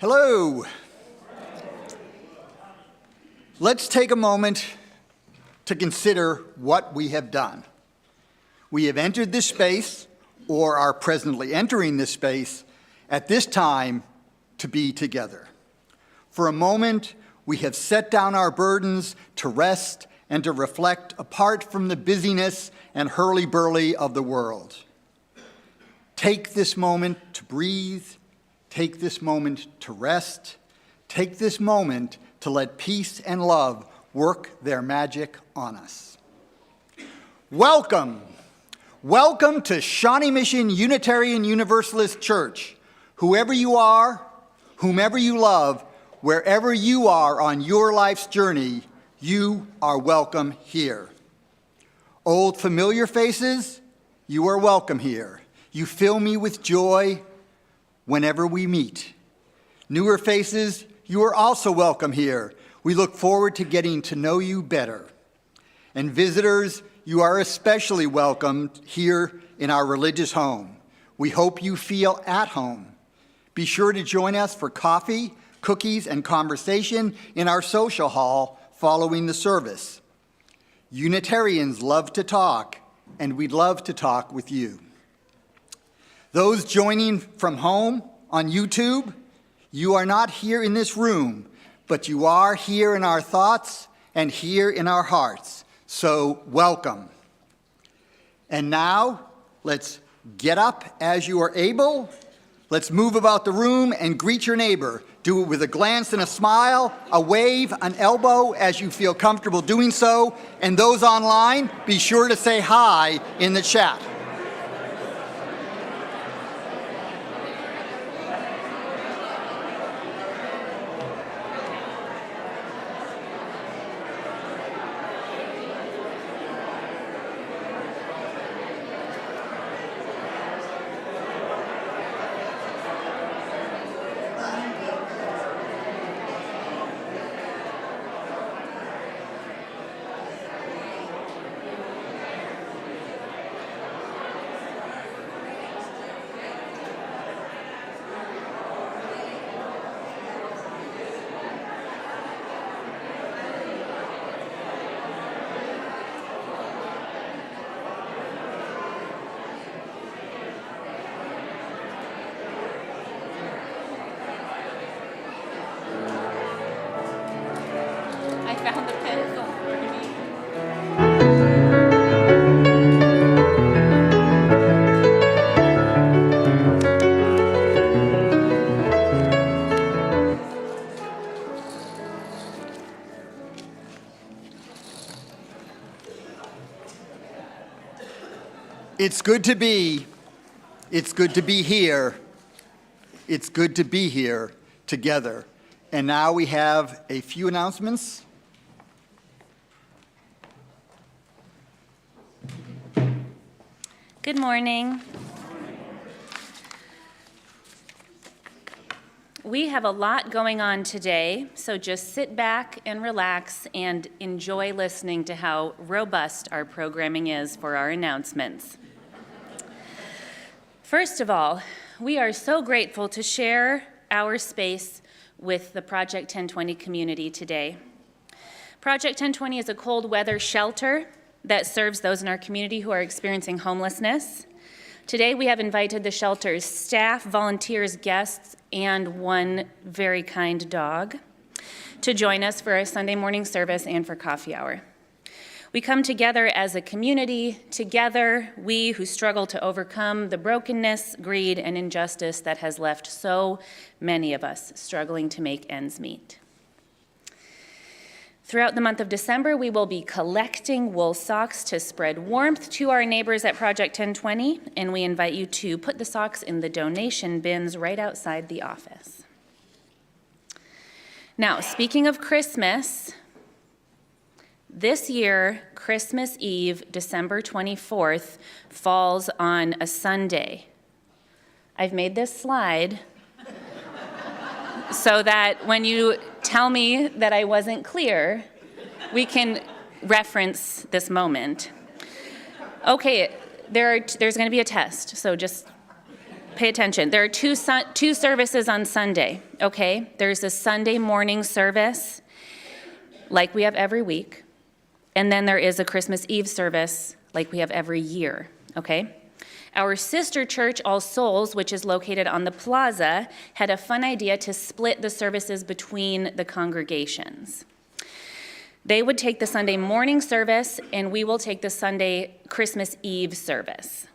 Hello. Let's take a moment to consider what we have done. We have entered this space, or are presently entering this space, at this time to be together. For a moment, we have set down our burdens to rest and to reflect apart from the busyness and hurly-burly of the world. Take this moment to breathe. Take this moment to rest. Take this moment to let peace and love work their magic on us. Welcome. Welcome to Shawnee Mission Unitarian Universalist Church. Whoever you are, whomever you love, wherever you are on your life's journey, you are welcome here. Old familiar faces, you are welcome here. You fill me with joy whenever we meet. Newer faces, you are also welcome here. We look forward to getting to know you better. And visitors, you are especially welcome here in our religious home. We hope you feel at home. Be sure to join us for coffee, cookies, and conversation in our social hall following the service. Unitarians love to talk, and we'd love to talk with you. Those joining from home on YouTube, you are not here in this room, but you are here in our thoughts and here in our hearts. So welcome. And now, let's get up as you are able. Let's move about the room and greet your neighbor. Do it with a glance and a smile, a wave, an elbow as you feel comfortable doing so. And those online, be sure to say hi in the chat. It's good to be here. It's good to be here together. And now we have a few announcements. Good morning. We have a lot going on today, so just sit back and relax and enjoy listening to how robust our programming is for our announcements. First of all, we are so grateful to share our space with the Project 1020 community today. Project 1020 is a cold weather shelter that serves those in our community who are experiencing homelessness. Today we have invited the shelter's staff, volunteers, guests, and one very kind dog to join us for our Sunday morning service and for coffee hour. We come together as a community, together, we who struggle to overcome the brokenness, greed, and injustice that has left so many of us struggling to make ends meet. Throughout the month of December, we will be collecting wool socks to spread warmth to our neighbors at Project 1020, and we invite you to put the socks in the donation bins right outside the office. Now, speaking of Christmas, this year, Christmas Eve, December 24th, falls on a Sunday. I've made this slide so that when you tell me that I wasn't clear, we can reference this moment. Okay, there's going to be a test, so just Pay attention. There are two services on Sunday, okay? There's a Sunday morning service, like we have every week, and then there is a Christmas Eve service, like we have every year, okay? Our sister church, All Souls, which is located on the plaza, had a fun idea to split the services between the congregations. They would take the Sunday morning service, and we will take the Sunday Christmas Eve service.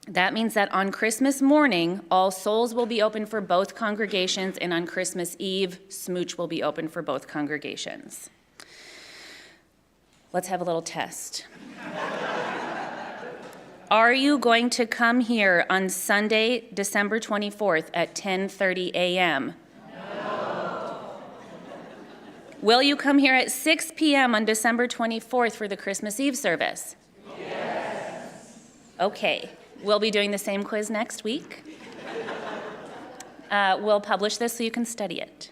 That means that on Christmas morning, All Souls will be open for both congregations, and on Christmas Eve, SMUUCh will be open for both congregations. Let's have a little test. Are you going to come here on Sunday, December 24th at 10:30 a.m.? No. Will you come here at 6 p.m. on December 24th for the Christmas Eve service? Yes. Okay. We'll be doing the same quiz next week. We'll publish this so you can study it.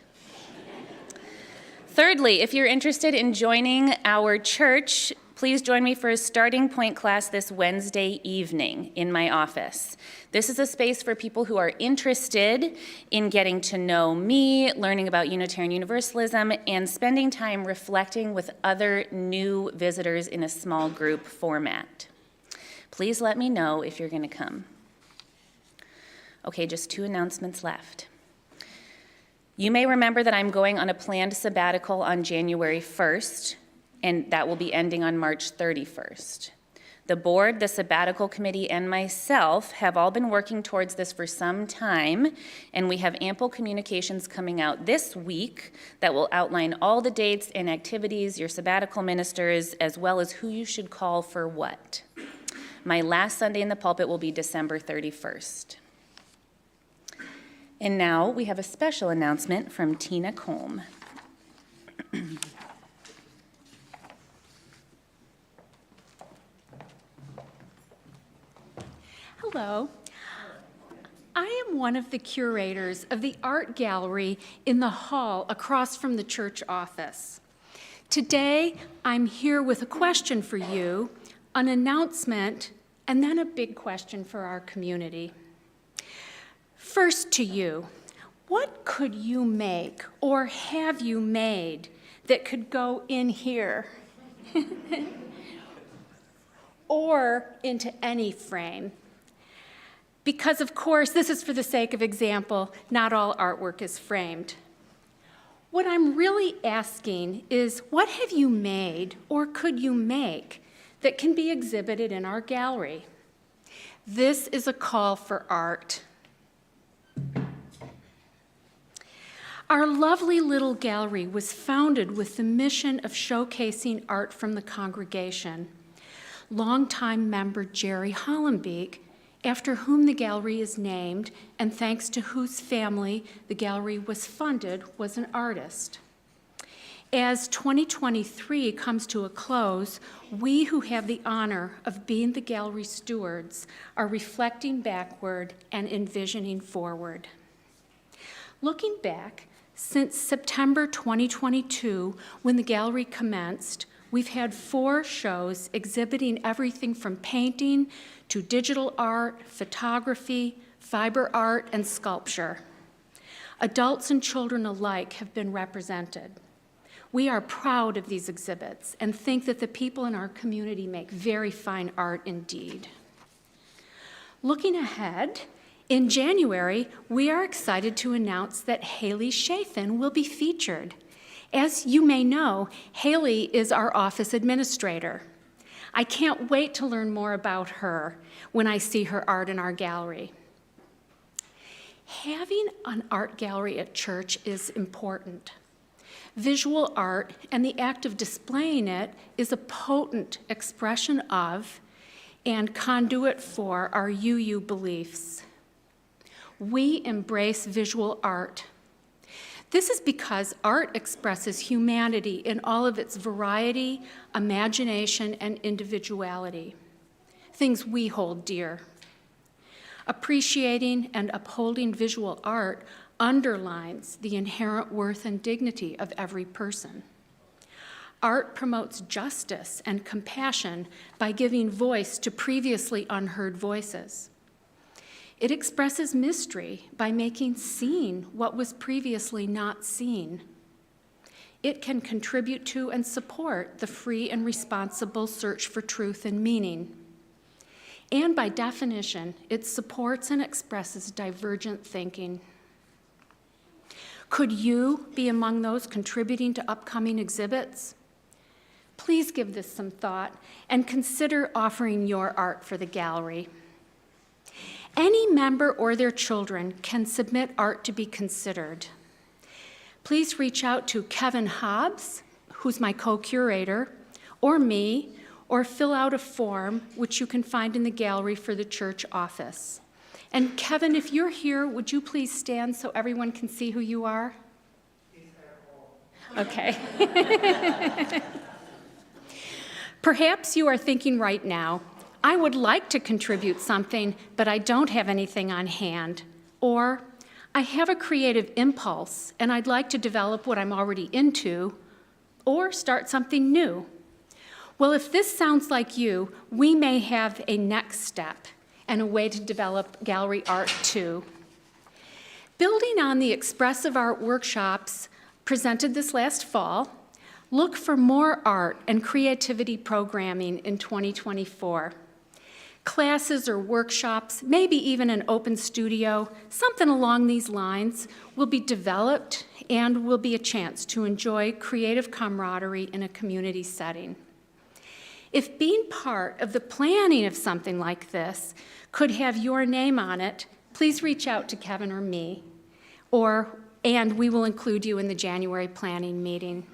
Thirdly, if you're interested in joining our church, please join me for a starting point class this Wednesday evening in my office. This is a space for people who are interested in getting to know me, learning about Unitarian Universalism, and spending time reflecting with other new visitors in a small group format. Please let me know if you're going to come. Okay, just 2 announcements left. You may remember that I'm going on a planned sabbatical on January 1st, and that will be ending on March 31st. The board, the sabbatical committee, and myself have all been working towards this for some time, and we have ample communications coming out this week that will outline all the dates and activities, your sabbatical ministers, as well as who you should call for what. My last Sunday in the pulpit will be December 31st. And now we have a special announcement from Tina Colm. Hello. I am one of the curators of the art gallery in the hall across from the church office. Today, I'm here with a question for you, an announcement, and then a big question for our community. First to you, what could you make or have you made that could go in here or into any frame? Because of course, this is for the sake of example, not all artwork is framed. What I'm really asking is, what have you made or could you make that can be exhibited in our gallery? This is a call for art. Our lovely little gallery was founded with the mission of showcasing art from the congregation. Longtime member Jerry Hollenbeek, after whom the gallery is named, and thanks to whose family the gallery was funded, was an artist. As 2023 comes to a close, we who have the honor of being the gallery stewards are reflecting backward and envisioning forward. Looking back, since September 2022, when the gallery commenced, we've had 4 shows exhibiting everything from painting to digital art, photography, fiber art, and sculpture. Adults and children alike have been represented. We are proud of these exhibits and think that the people in our community make very fine art indeed. Looking ahead, in January, we are excited to announce that Haley Chafin will be featured. As you may know, Haley is our office administrator. I can't wait to learn more about her when I see her art in our gallery. Having an art gallery at church is important. Visual art and the act of displaying it is a potent expression of and conduit for our UU beliefs. We embrace visual art. This is because art expresses humanity in all of its variety, imagination, and individuality, things we hold dear. Appreciating and upholding visual art underlines the inherent worth and dignity of every person. Art promotes justice and compassion by giving voice to previously unheard voices. It expresses mystery by making seen what was previously not seen. It can contribute to and support the free and responsible search for truth and meaning. And by definition, it supports and expresses divergent thinking. Could you be among those contributing to upcoming exhibits? Please give this some thought and consider offering your art for the gallery. Any member or their children can submit art to be considered. Please reach out to Kevin Hobbs, who's my co-curator, or me, or fill out a form which you can find in the gallery for the church office. And Kevin, if you're here, would you please stand so everyone can see who you are? Okay. Perhaps you are thinking right now, I would like to contribute something, but I don't have anything on hand. Or, I have a creative impulse, and I'd like to develop what I'm already into, or start something new. Well, if this sounds like you, we may have a next step and a way to develop gallery art too. Building on the expressive art workshops presented this last fall, look for more art and creativity programming in 2024. Classes or workshops, maybe even an open studio, something along these lines will be developed and will be a chance to enjoy creative camaraderie in a community setting. If being part of the planning of something like this could have your name on it, please reach out to Kevin or me, and we will include you in the January planning meeting.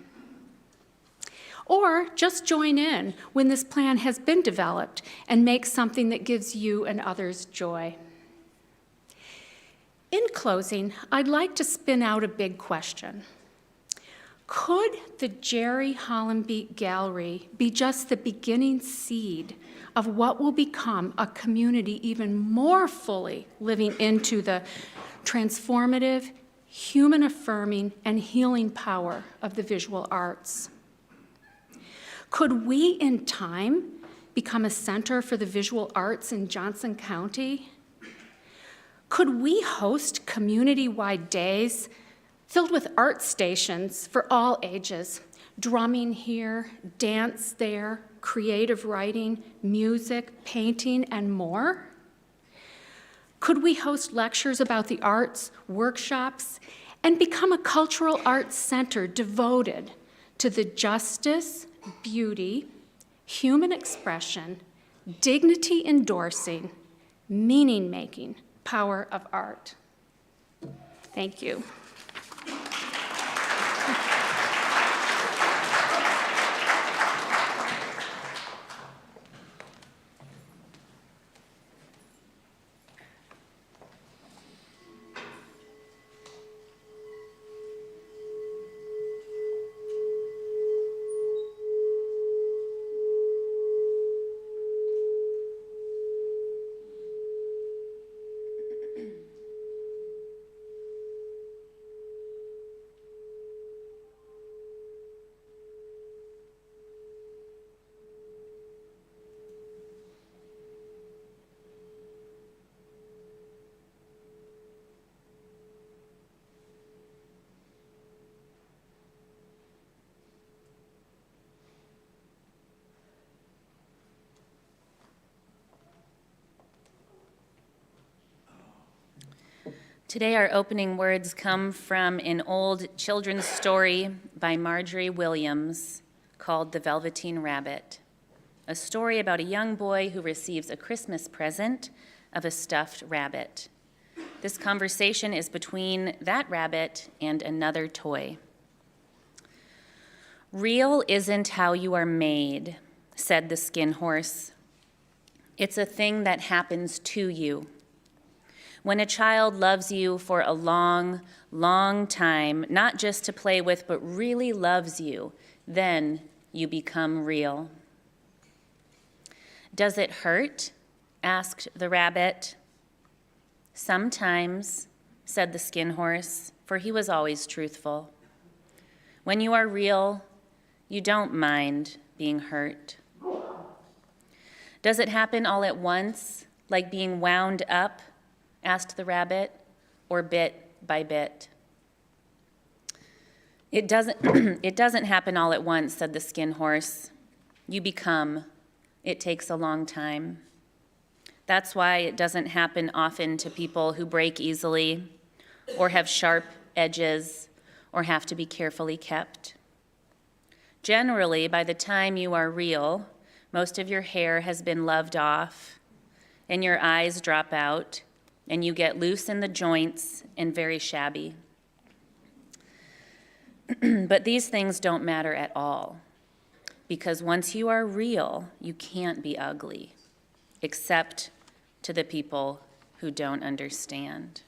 Or just join in when this plan has been developed and make something that gives you and others joy. In closing, I'd like to spin out a big question. Could the Jerry Hollenbeek Gallery be just the beginning seed of what will become a community even more fully living into the transformative, human-affirming, and healing power of the visual arts? Could we, in time, become a center for the visual arts in Johnson County? Could we host community-wide days filled with art stations for all ages, drumming here, dance there, creative writing, music, painting, and more? Could we host lectures about the arts, workshops, and become a cultural arts center devoted to the justice, beauty, human expression, dignity endorsing, meaning making power of art? Thank you. Today, our opening words come from an old children's story by Marjorie Williams called The Velveteen Rabbit, a story about a young boy who receives a Christmas present of a stuffed rabbit. This conversation is between that rabbit and another toy. "Real isn't how you are made," said the skin horse. "It's a thing that happens to you. When a child loves you for a long, long time, not just to play with, but really loves you, then you become real." "Does it hurt?" asked the rabbit. "Sometimes," said the skin horse, for he was always truthful. "When you are real, you don't mind being hurt." "Does it happen all at once, like being wound up asked the rabbit, or bit by bit? It doesn't happen all at once, said the skin horse. You become. It takes a long time. That's why it doesn't happen often to people who break easily, or have sharp edges, or have to be carefully kept. Generally, by the time you are real, most of your hair has been loved off, and your eyes drop out, and you get loose in the joints and very shabby. But these things don't matter at all, because once you are real, you can't be ugly, except to the people who don't understand.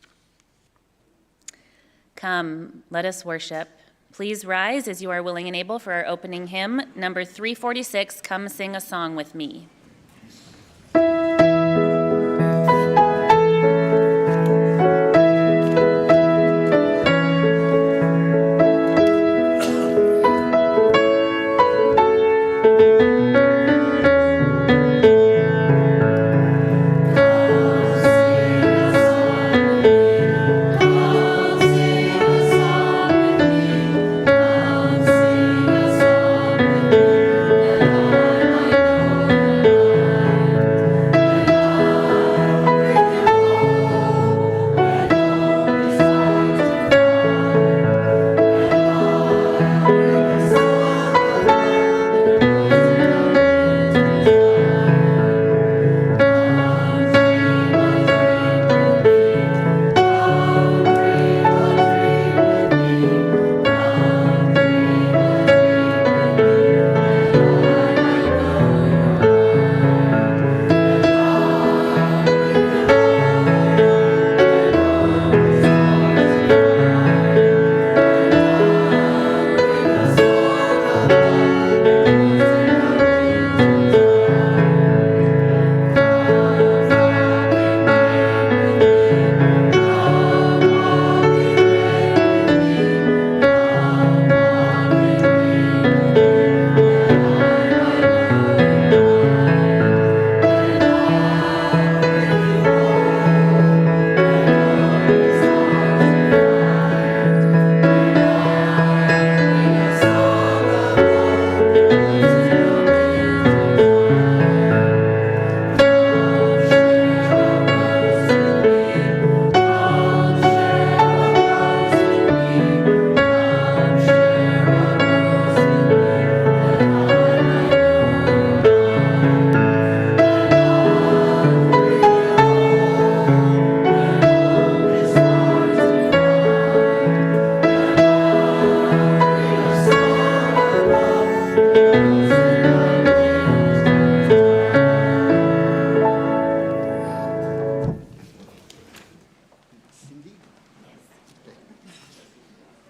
Come, let us worship. Please rise as you are willing and able for our opening hymn, number 346, Come Sing a Song with Me.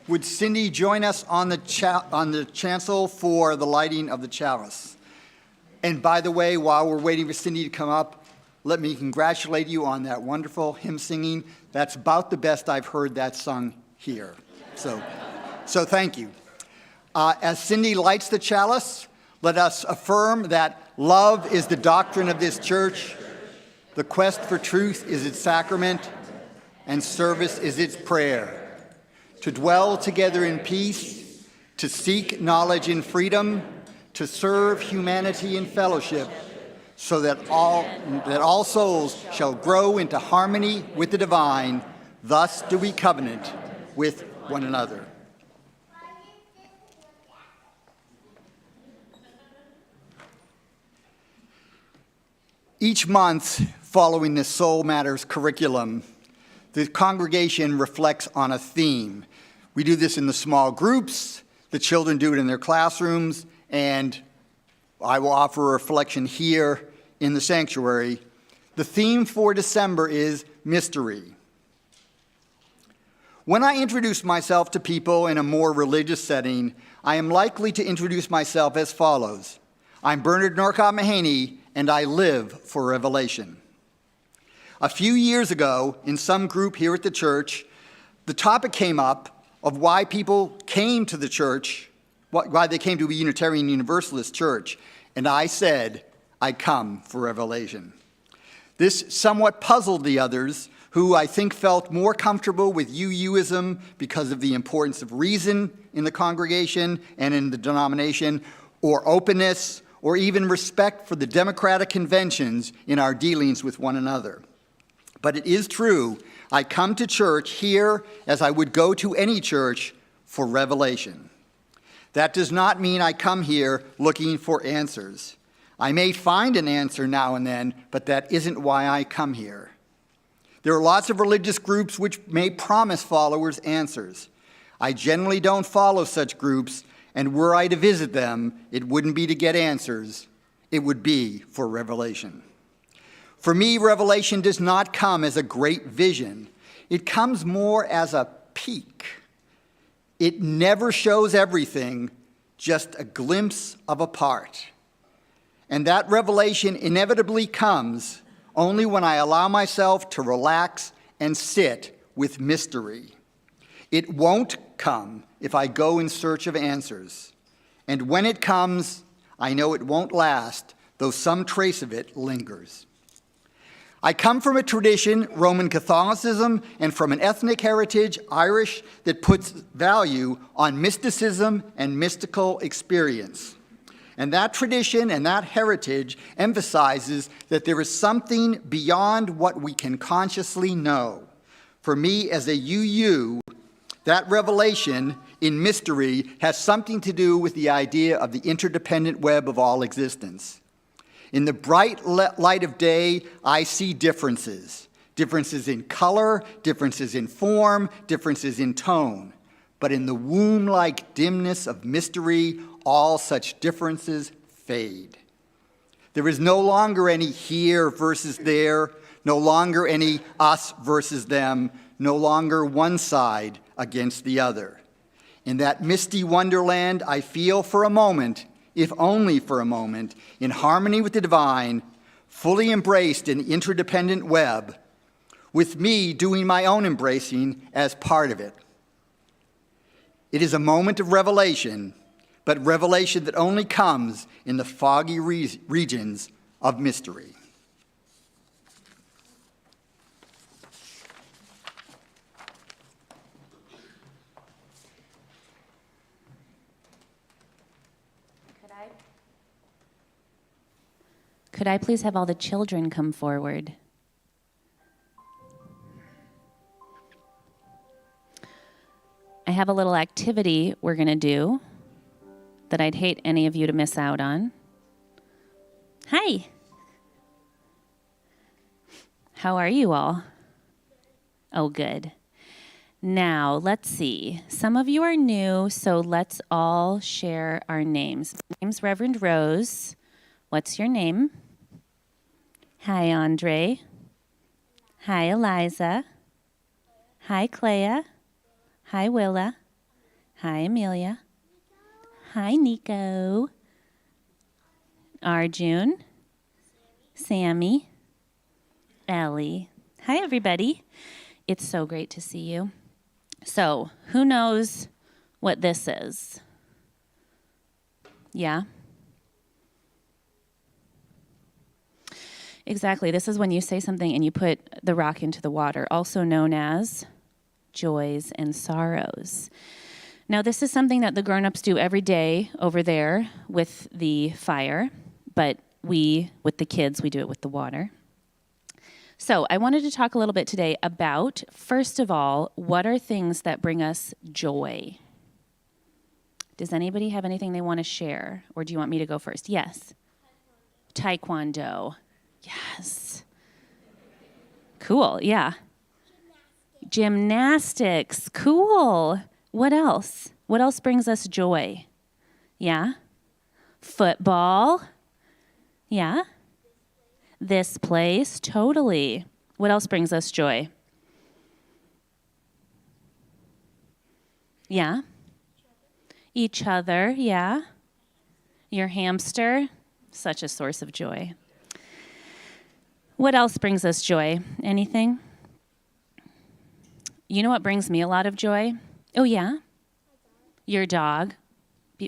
Would Cindy join us on the chancel for the lighting of the chalice? And by the way, while we're waiting for Cindy to come up, let me congratulate you on that wonderful hymn singing. That's about the best I've heard that sung here. So thank you. As Cindy lights the chalice, let us affirm that love is the doctrine of this church, the quest for truth is its sacrament, and service is its prayer. To dwell together in peace, to seek knowledge in freedom, to serve humanity in fellowship, so that all souls shall grow into harmony with the divine. Thus do we covenant with one another. Each month, following the Soul Matters curriculum, the congregation reflects on a theme. We do this in the small groups, the children do it in their classrooms, and I will offer a reflection here in the sanctuary. The theme for December is mystery. When I introduce myself to people in a more religious setting, I am likely to introduce myself as follows. I'm Bernard Norcott Mahaney, and I live for revelation. A few years ago, in some group here at the church, the topic came up of why people came to the church, why they came to a Unitarian Universalist church, and I said, I come for revelation. This somewhat puzzled the others, who I think felt more comfortable with UUism because of the importance of reason in the congregation and in the denomination, or openness, or even respect for the democratic conventions in our dealings with one another. But it is true, I come to church here as I would go to any church for revelation. That does not mean I come here looking for answers. I may find an answer now and then, but that isn't why I come here. There are lots of religious groups which may promise followers answers. I generally don't follow such groups, and were I to visit them, it wouldn't be to get answers, it would be for revelation. For me, revelation does not come as a great vision. It comes more as a peek. It never shows everything, just a glimpse of a part. And that revelation inevitably comes only when I allow myself to relax and sit with mystery. It won't come if I go in search of answers. And when it comes, I know it won't last, though some trace of it lingers. I come from a tradition, Roman Catholicism, and from an ethnic heritage, Irish, that puts value on mysticism and mystical experience. And that tradition and that heritage emphasizes that there is something beyond what we can consciously know. For me, as a UU, that revelation in mystery has something to do with the idea of the interdependent web of all existence. In the bright light of day, I see differences. Differences in color, differences in form, differences in tone. But in the womb-like dimness of mystery, all such differences fade. There is no longer any here versus there, no longer any us versus them, no longer one side against the other. In that misty wonderland, I feel for a moment, if only for a moment, in harmony with the divine, fully embraced in the interdependent web, with me doing my own embracing as part of it. It is a moment of revelation, but revelation that only comes in the foggy regions of mystery. Could I please have all the children come forward? I have a little activity we're going to do that I'd hate any of you to miss out on. Hi. How are you all? Oh, good. Now, let's see. Some of you are new, so let's all share our names. My name's Reverend Rose. What's your name? Hi, Andre. Hi, Eliza. Hi, Clea. Hi, Willa. Hi, Amelia. Hi, Nico. Arjun. Sammy. Ellie. Hi, everybody. It's so great to see you. So, who knows what this is? Yeah? Exactly. This is when you say something and you put the rock into the water, also known as joys and sorrows. Now, this is something that the grown-ups do every day over there with the fire, but we, with the kids, we do it with the water. So I wanted to talk a little bit today about, first of all, what are things that bring us joy? Does anybody have anything they want to share, or do you want me to go first? Yes. Taekwondo. Yes. Cool, yeah. Gymnastics. Cool. What else? What else brings us joy? Yeah. Football. Yeah. This place. Totally. What else brings us joy? Yeah. Each other. Yeah. Your hamster. Such a source of joy. What else brings us joy? Anything? You know what brings me a lot of joy? Oh, yeah? Your dog.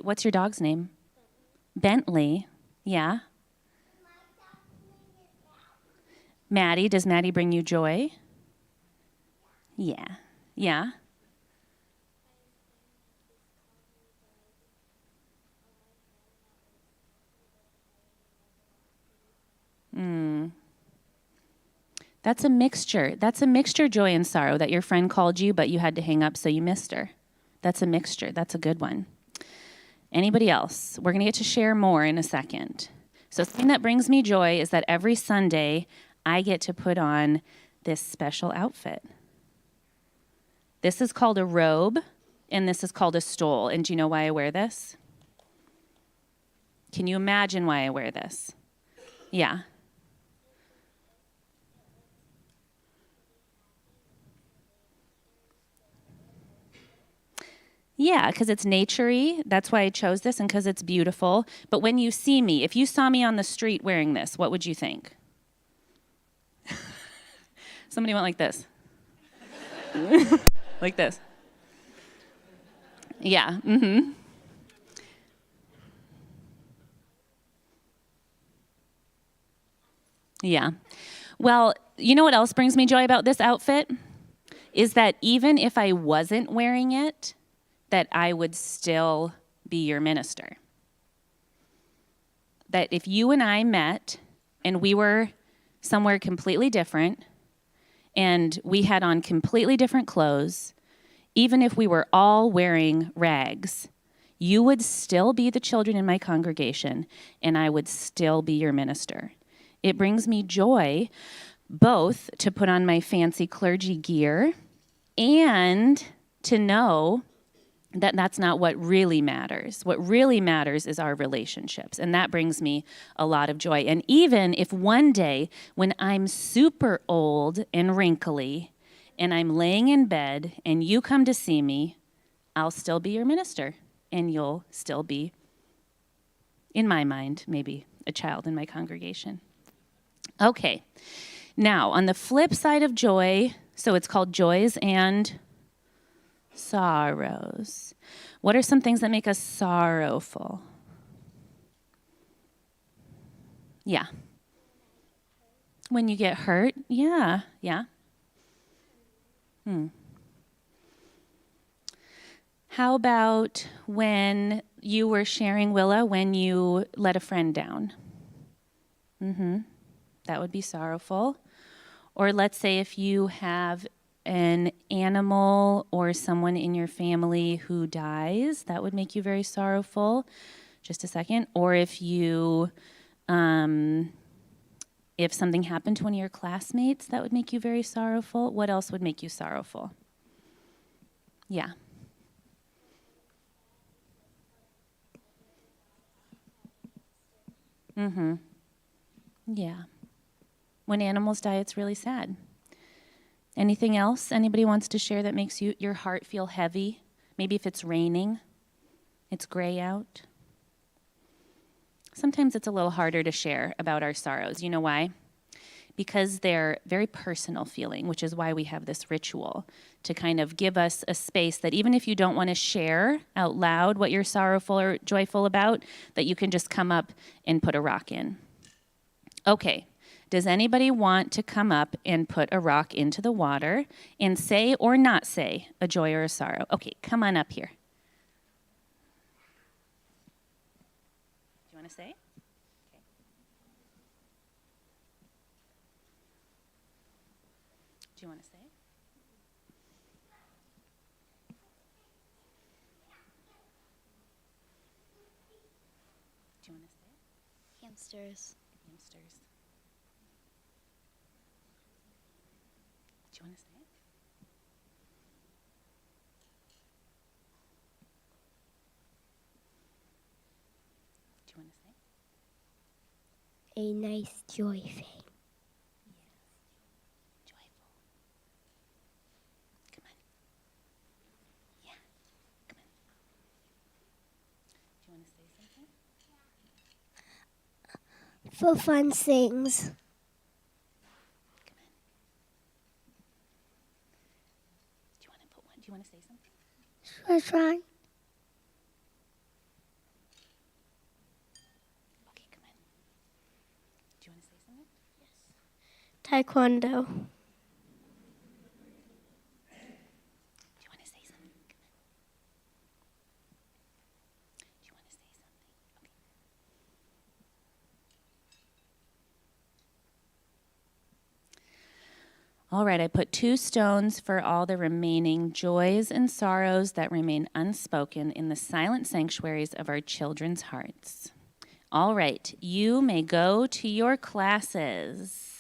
What's your dog's name? Bentley. Yeah. Maddie. Does Maddie bring you joy? Yeah. Yeah. That's a mixture. That's a mixture, joy and sorrow, that your friend called you, but you had to hang up, so you missed her. That's a mixture. That's a good one. Anybody else? We're going to get to share more in a second. So something that brings me joy is that every Sunday, I get to put on this special outfit. This is called a robe, and this is called a stole. And do you know why I wear this? Can you imagine why I wear this? Yeah. Yeah, because it's nature-y. That's why I chose this, and because it's beautiful. But when you see me, if you saw me on the street wearing this, what would you think? Somebody went like this. Like this. Yeah, mm-hmm. Yeah. Well, you know what else brings me joy about this outfit? Is that even if I wasn't wearing it, that I would still be your minister. That if you and I met and we were somewhere completely different and we had on completely different clothes, even if we were all wearing rags, you would still be the children in my congregation and I would still be your minister. It brings me joy both to put on my fancy clergy gear and to know that that's not what really matters. What really matters is our relationships, and that brings me a lot of joy. And even if one day when I'm super old and wrinkly and I'm laying in bed and you come to see me, I'll still be your minister, and you'll still be, in my mind, maybe a child in my congregation. Okay, now on the flip side of joy, so it's called joys and sorrows. What are some things that make us sorrowful? Yeah. When you get hurt? Yeah. How about when you were sharing, Willa, when you let a friend down? That would be sorrowful. Or let's say if you have an animal or someone in your family who dies, that would make you very sorrowful. Just a second. Or if you, if something happened to one of your classmates, that would make you very sorrowful. What else would make you sorrowful? Yeah. Yeah. When animals die, it's really sad. Anything else anybody wants to share that makes your heart feel heavy? Maybe if it's raining, it's gray out. Sometimes it's a little harder to share about our sorrows. You know why? Because they're very personal feeling, which is why we have this ritual to kind of give us a space that even if you don't want to share out loud what you're sorrowful or joyful about, that you can just come up and put a rock in. Okay. Does anybody want to come up and put a rock into the water and say or not say a joy or a sorrow? Okay, come on up here. Do you want to say? Okay. Do you want to say? Do you want to say? Hamsters. Hamsters. Do you want to say it? Do you want to say it? A nice joy thing. Joyful. Come on. Yeah. Come on. Do you want to say something? For fun things. Do you want to say something? Sure, try. Okay, come on. Do you want to say something? Taekwondo. All right, I put 2 stones for all the remaining joys and sorrows that remain unspoken in the silent sanctuaries of our children's hearts. All right, you may go to your classes.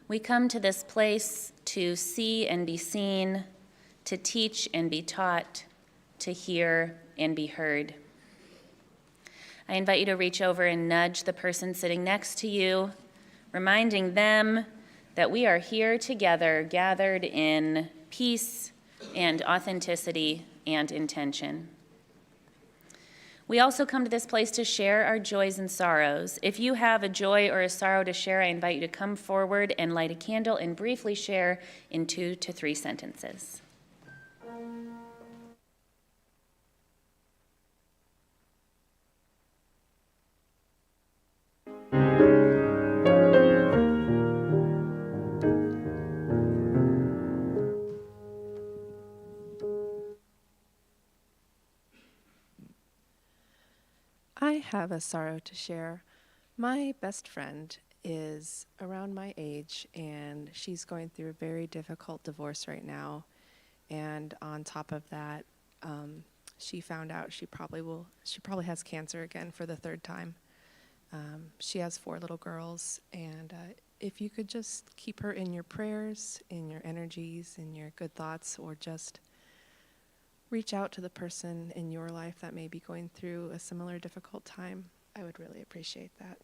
We come to this place to see and be seen, to teach and be taught, to hear and be heard. I invite you to reach over and nudge the person sitting next to you, reminding them that we are here together, gathered in peace and authenticity and intention. We also come to this place to share our joys and sorrows. If you have a joy or a sorrow to share, I invite you to come forward and light a candle and briefly share in 2 to 3 sentences. have a sorrow to share. My best friend is around my age, and she's going through a very difficult divorce right now. And on top of that, she found out she probably has cancer again for the third time. She has 4 little girls, and if you could just keep her in your prayers, in your energies, in your good thoughts, or just reach out to the person in your life that may be going through a similar difficult time, I would really appreciate that.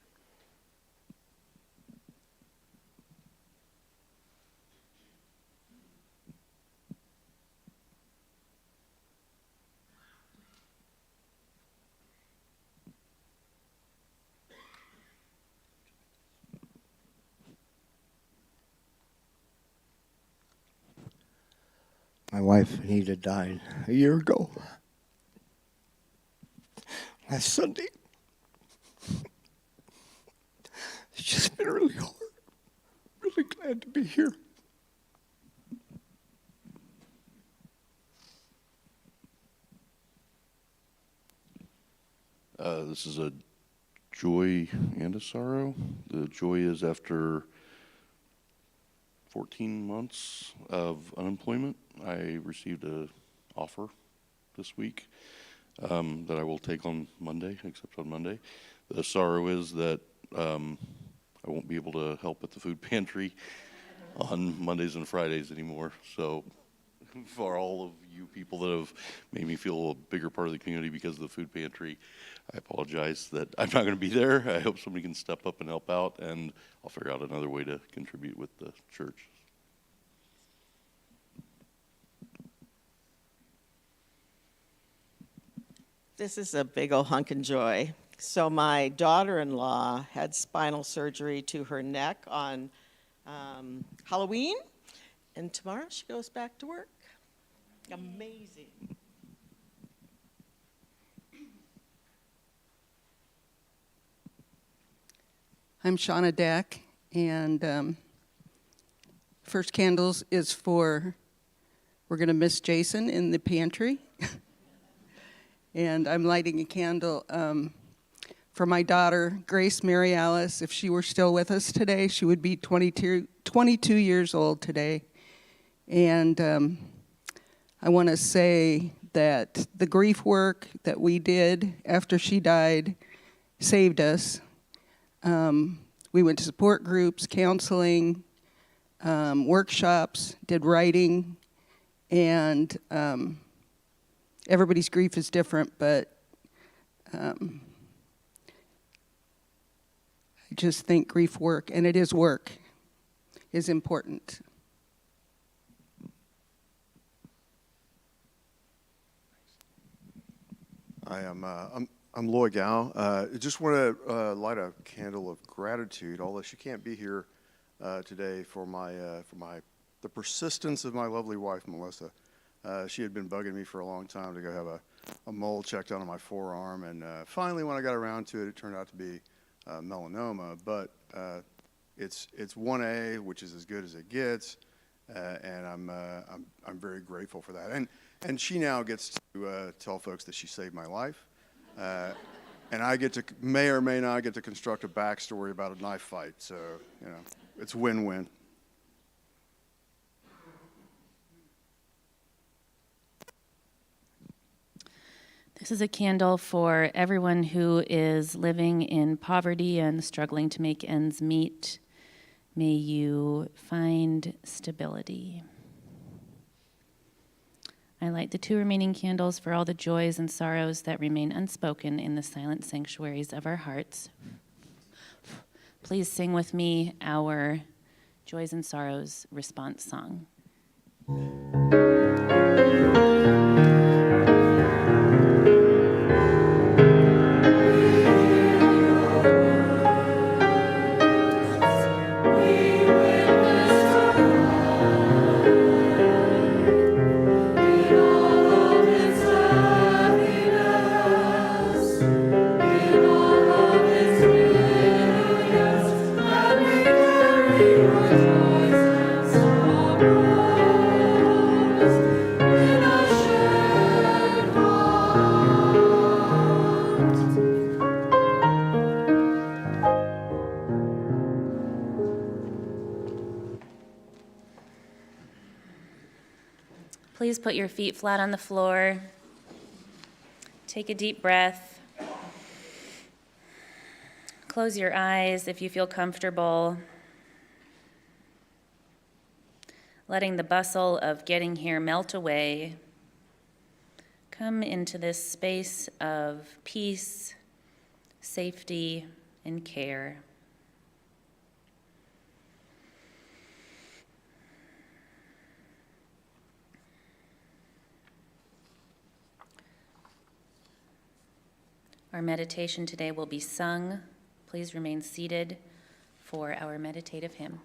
My wife, Anita, died a year ago. Last Sunday. It's just been really hard. Really glad to be here. This is a joy and a sorrow. The joy is after 14 months of unemployment, I received an offer this week that I will take on Monday, accept on Monday. The sorrow is that I won't be able to help at the food pantry on Mondays and Fridays anymore. So for all of you people that have made me feel a bigger part of the community because of the food pantry, I apologize that I'm not going to be there. I hope somebody can step up and help out, and I'll figure out another way to contribute with the church. This is a big old hunk of joy. So my daughter-in-law had spinal surgery to her neck on Halloween, and tomorrow she goes back to work. Amazing. I'm Shawnee, and First Candles is we're going to miss Jason in the pantry. And I'm lighting a candle for my daughter, Grace Mary Alice. If she were still with us today, she would be 22 years old today. And I want to say that the grief work that we did after she died saved us. We went to support groups, counseling, workshops, did writing, and everybody's grief is different, but I just think grief work, and it is work, is important. I'm Lloyd Gow. I just want to light a candle of gratitude, although she can't be here today, for the persistence of my lovely wife, Melissa. She had been bugging me for a long time to go have a mole checked out on my forearm, and finally, when I got around to it, it turned out to be melanoma. But it's 1A, which is as good as it gets, and I'm very grateful for that. And she now gets to tell folks that she saved my life, and I may or may not get to construct a backstory about a knife fight. So it's win-win. This is a candle for everyone who is living in poverty and struggling to make ends meet. May you find stability. I light the 2 remaining candles for all the joys and sorrows that remain unspoken in the silent sanctuaries of our hearts. Please sing with me our Joys and Sorrows response song. please put your feet flat on the floor. Take a deep breath. Close your eyes if you feel comfortable. Letting the bustle of getting here melt away. Come into this space of peace, safety, and care. Our meditation today will be sung. Please remain seated for our meditative hymn.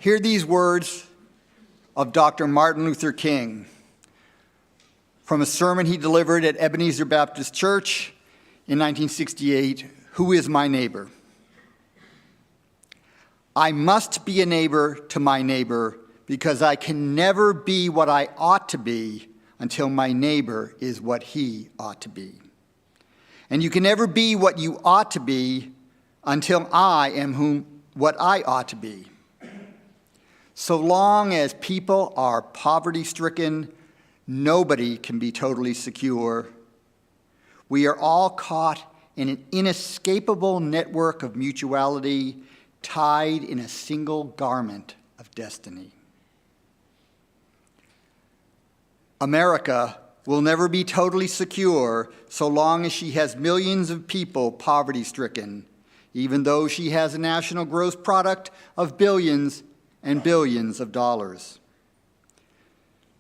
Hear these words of Dr. Martin Luther King from a sermon he delivered at Ebenezer Baptist Church in 1968, "Who is my neighbor?" I must be a neighbor to my neighbor because I can never be what I ought to be until my neighbor is what he ought to be. And you can never be what you ought to be until I am what I ought to be. So long as people are poverty-stricken, nobody can be totally secure. We are all caught in an inescapable network of mutuality, tied in a single garment of destiny. America will never be totally secure so long as she has millions of people poverty-stricken, even though she has a national gross product of billions and billions of dollars.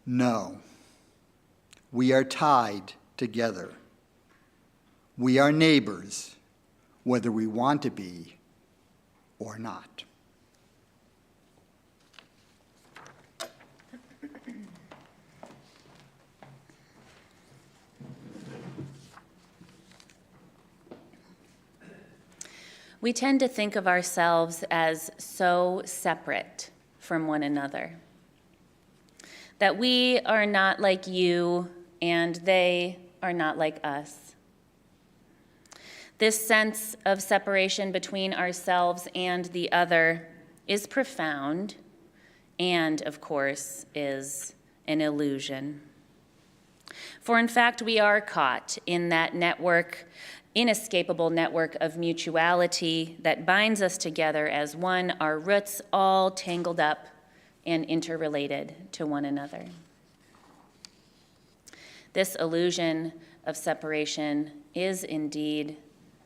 No, we are tied together. We are neighbors, whether we want to be or not. We tend to think of ourselves as so separate from one another, that we are not like you and they are not like us. This sense of separation between ourselves and the other is profound and, of course, is an illusion. For in fact, we are caught in that inescapable network of mutuality that binds us together as one, our roots all tangled up and interrelated to one another. This illusion of separation is indeed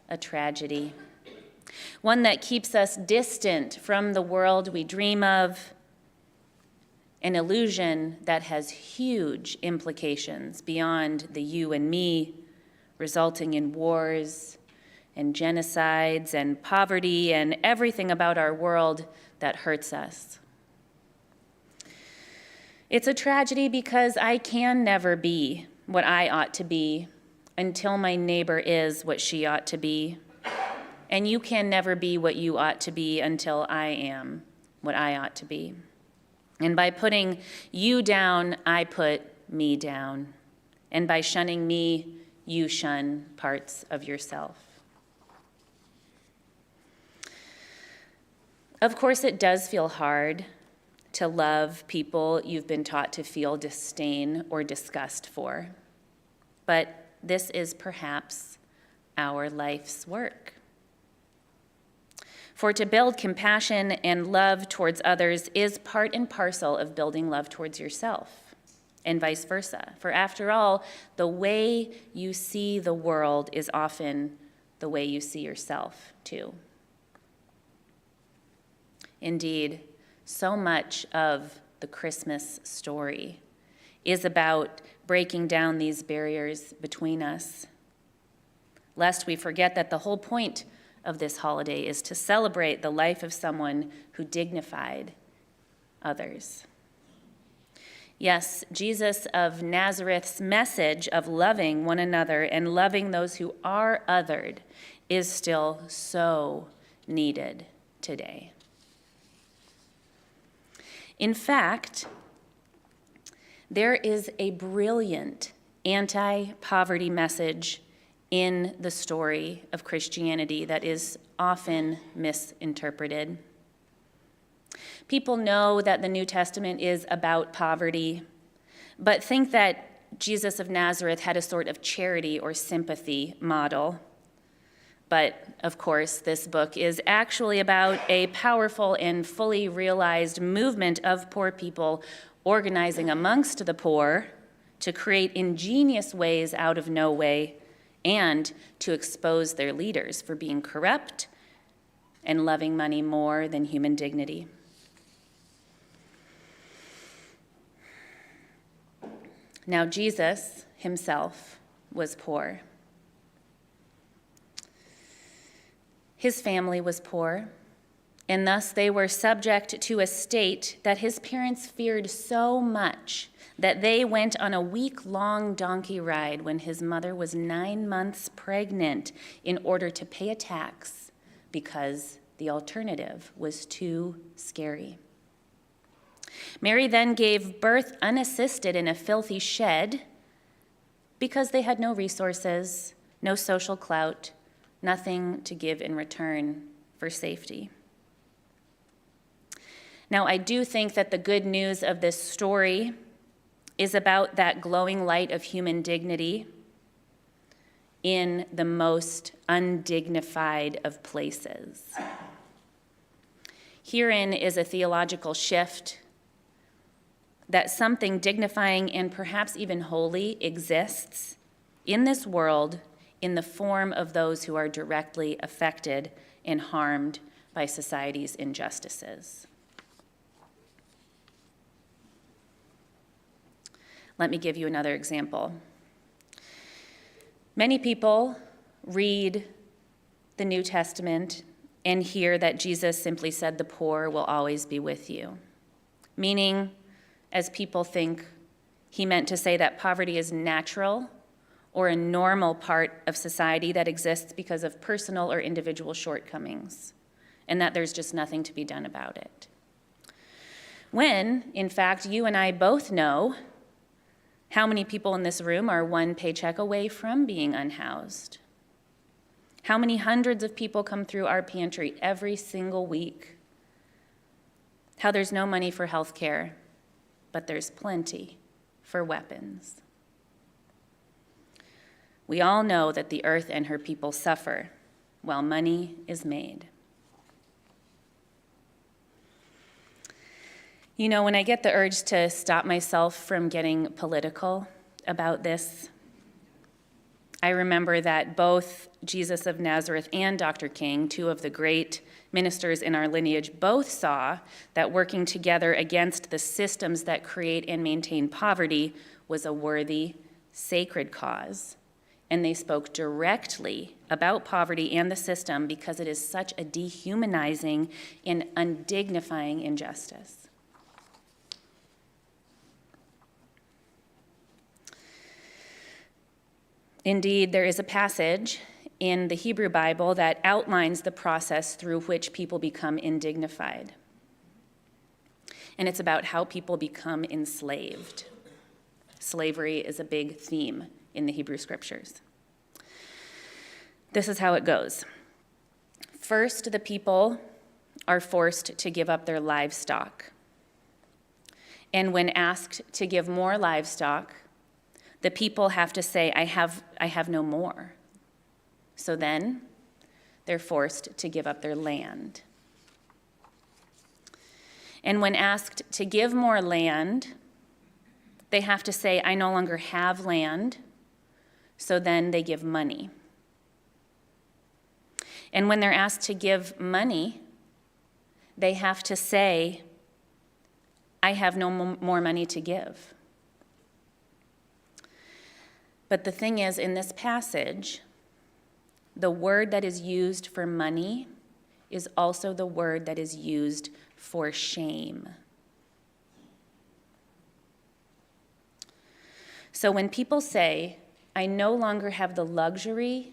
a tragedy, one that keeps us distant from the world we dream of, an illusion that has huge implications beyond the you and me, resulting in wars and genocides and poverty and everything about our world that hurts us. It's a tragedy because I can never be what I ought to be until my neighbor is what she ought to be. And you can never be what you ought to be until I am what I ought to be. And by putting you down, I put me down. And by shunning me, you shun parts of yourself. Of course, it does feel hard to love people you've been taught to feel disdain or disgust for. But this is perhaps our life's work. For to build compassion and love towards others is part and parcel of building love towards yourself, and vice versa. For after all, the way you see the world is often the way you see yourself, too. Indeed, so much of the Christmas story is about breaking down these barriers between us, lest we forget that the whole point of this holiday is to celebrate the life of someone who dignified others. Yes, Jesus of Nazareth's message of loving one another and loving those who are othered is still so needed today. In fact, there is a brilliant anti-poverty message in the story of Christianity that is often misinterpreted. People know that the New Testament is about poverty, but think that Jesus of Nazareth had a sort of charity or sympathy model. But, of course, this book is actually about a powerful and fully realized movement of poor people organizing amongst the poor to create ingenious ways out of no way and to expose their leaders for being corrupt and loving money more than human dignity. Now, Jesus himself was poor. His family was poor, and thus they were subject to a state that his parents feared so much that they went on a week-long donkey ride when his mother was 9 months pregnant in order to pay a tax because the alternative was too scary. Mary then gave birth unassisted in a filthy shed because they had no resources, no social clout, nothing to give in return for safety. Now, I do think that the good news of this story is about that glowing light of human dignity in the most undignified of places. Herein is a theological shift that something dignifying and perhaps even holy exists in this world in the form of those who are directly affected and harmed by society's injustices. Let me give you another example. Many people read the New Testament and hear that Jesus simply said, "The poor will always be with you," meaning, as people think, he meant to say that poverty is natural or a normal part of society that exists because of personal or individual shortcomings, and that there's just nothing to be done about it. When, in fact, you and I both know how many people in this room are one paycheck away from being unhoused. How many hundreds of people come through our pantry every single week. How there's no money for health care, but there's plenty for weapons. We all know that the earth and her people suffer while money is made. You know, when I get the urge to stop myself from getting political about this, I remember that both Jesus of Nazareth and Dr. King, two of the great ministers in our lineage, both saw that working together against the systems that create and maintain poverty was a worthy, sacred cause. And they spoke directly about poverty and the system because it is such a dehumanizing and undignifying injustice. Indeed, there is a passage in the Hebrew Bible that outlines the process through which people become indignified. And it's about how people become enslaved. Slavery is a big theme in the Hebrew Scriptures. This is how it goes. First, the people are forced to give up their livestock. And when asked to give more livestock, the people have to say, I have no more. So then they're forced to give up their land. And when asked to give more land, they have to say, I no longer have land. So then they give money. And when they're asked to give money, they have to say, I have no more money to give. But the thing is, in this passage, the word that is used for money is also the word that is used for shame. So when people say, I no longer have the luxury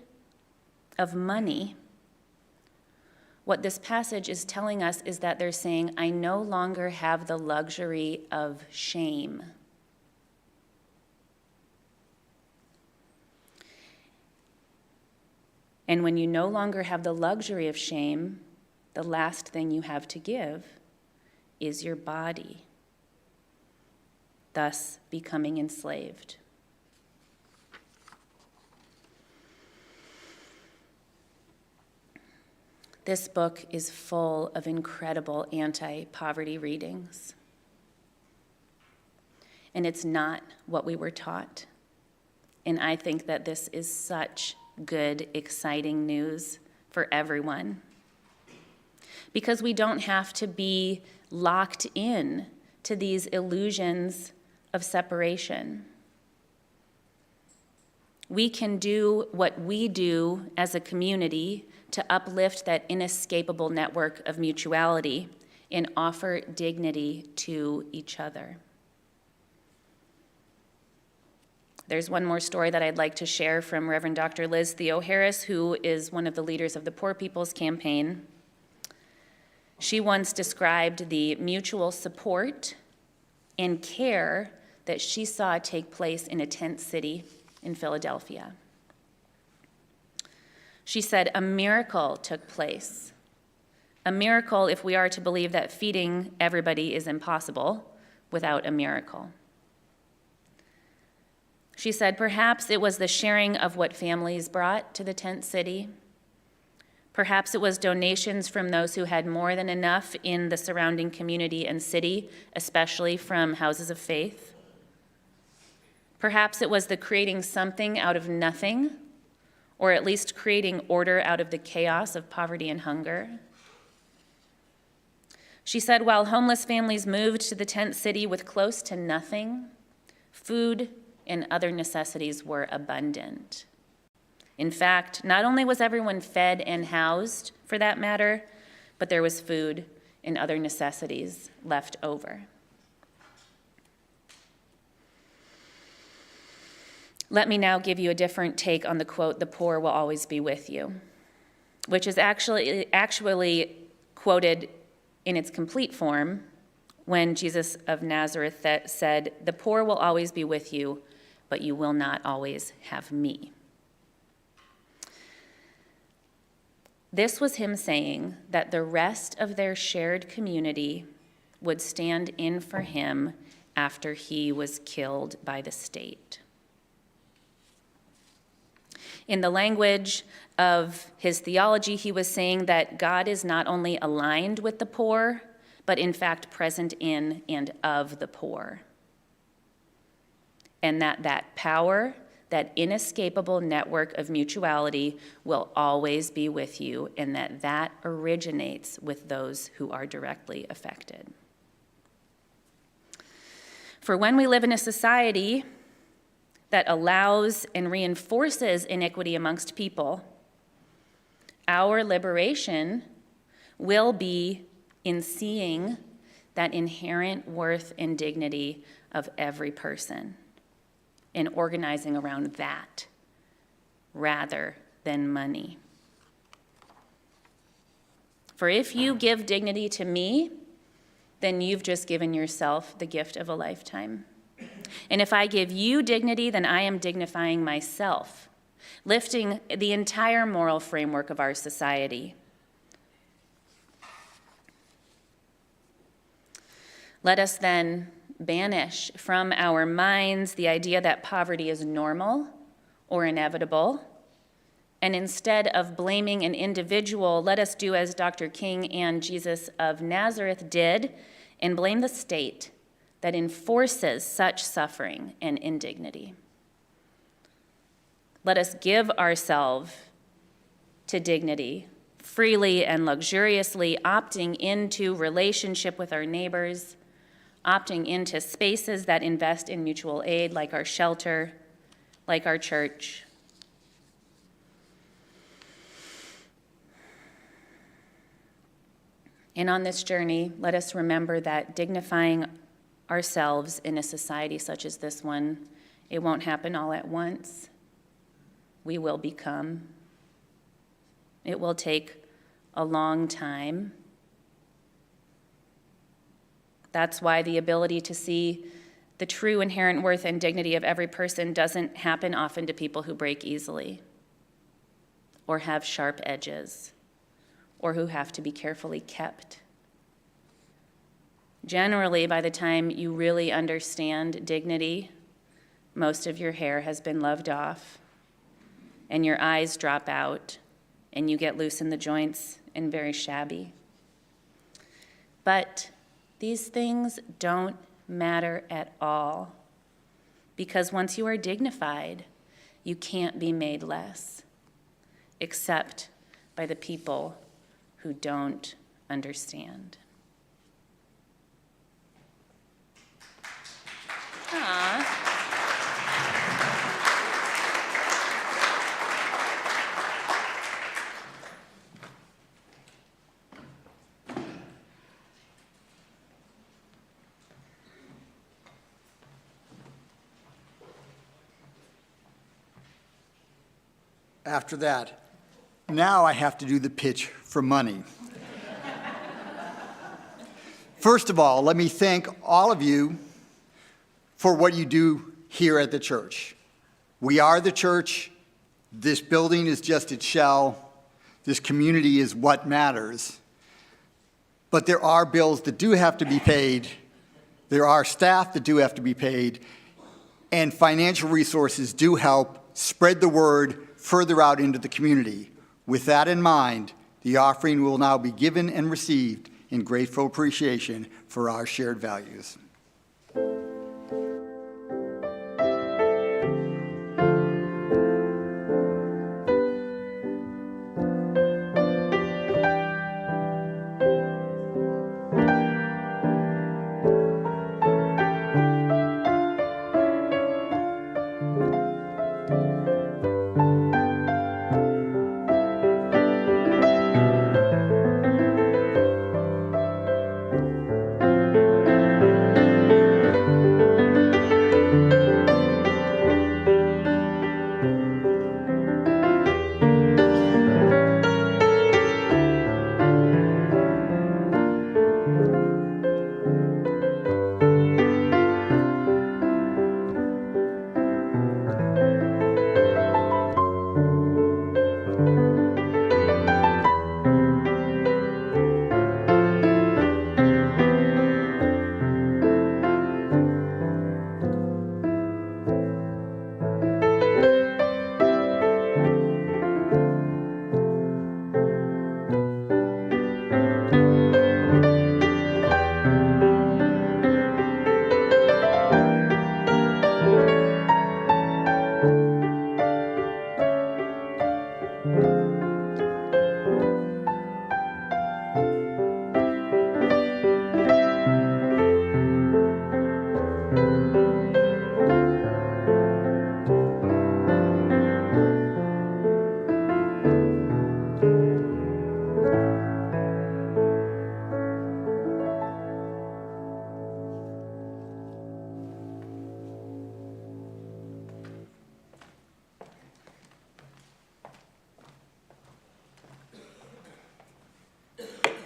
of money, what this passage is telling us is that they're saying, I no longer have the luxury of shame. And when you no longer have the luxury of shame, the last thing you have to give is your body, thus becoming enslaved. This book is full of incredible anti-poverty readings. And it's not what we were taught. And I think that this is such good, exciting news for everyone. Because we don't have to be locked in to these illusions of separation. We can do what we do as a community to uplift that inescapable network of mutuality and offer dignity to each other. There's one more story that I'd like to share from Reverend Dr. Liz Theo Harris, who is one of the leaders of the Poor People's Campaign. She once described the mutual support and care that she saw take place in a tent city in Philadelphia. She said, a miracle took place. A miracle if we are to believe that feeding everybody is impossible without a miracle. She said, perhaps it was the sharing of what families brought to the tent city. Perhaps it was donations from those who had more than enough in the surrounding community and city, especially from houses of faith. Perhaps it was the creating something out of nothing, or at least creating order out of the chaos of poverty and hunger. She said, while homeless families moved to the tent city with close to nothing, food and other necessities were abundant. In fact, not only was everyone fed and housed, for that matter, but there was food and other necessities left over. Let me now give you a different take on the quote, "The poor will always be with you," which is actually quoted in its complete form when Jesus of Nazareth said, "The poor will always be with you, but you will not always have me." This was him saying that the rest of their shared community would stand in for him after he was killed by the state. In the language of his theology, he was saying that God is not only aligned with the poor, but in fact present in and of the poor. And that power that inescapable network of mutuality will always be with you, and that originates with those who are directly affected. For when we live in a society that allows and reinforces iniquity amongst people, our liberation will be in seeing that inherent worth and dignity of every person and organizing around that rather than money. For if you give dignity to me, then you've just given yourself the gift of a lifetime. And if I give you dignity, then I am dignifying myself, lifting the entire moral framework of our society. Let us then banish from our minds the idea that poverty is normal or inevitable. And instead of blaming an individual, let us do as Dr. King and Jesus of Nazareth did and blame the state that enforces such suffering and indignity. Let us give ourselves to dignity freely and luxuriously, opting into relationship with our neighbors, opting into spaces that invest in mutual aid, like our shelter, like our church. And on this journey, let us remember that dignifying ourselves in a society such as this one, it won't happen all at once. We will become. It will take a long time. That's why the ability to see the true inherent worth and dignity of every person doesn't happen often to people who break easily or have sharp edges or who have to be carefully kept. Generally, by the time you really understand dignity, most of your hair has been loved off and your eyes drop out and you get loose in the joints and very shabby. But these things don't matter at all, because once you are dignified, you can't be made less, except by the people who don't understand. Aww. After that, now I have to do the pitch for money. First of all, let me thank all of you for what you do here at the church. We are the church. This building is just its shell. This community is what matters. But there are bills that do have to be paid. There are staff that do have to be paid. And financial resources do help spread the word further out into the community. With that in mind, the offering will now be given and received in grateful appreciation for our shared values.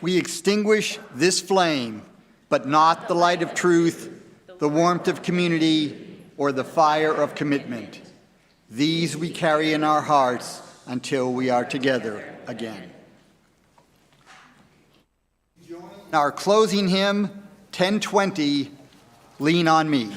we extinguish this flame, but not the light of truth, the warmth of community, or the fire of commitment. These we carry in our hearts until we are together again. Our closing hymn, 1020, Lean on Me.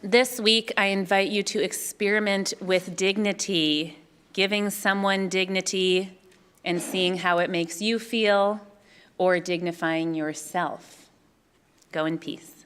This week, I invite you to experiment with dignity, giving someone dignity and seeing how it makes you feel, or dignifying yourself. Go in peace.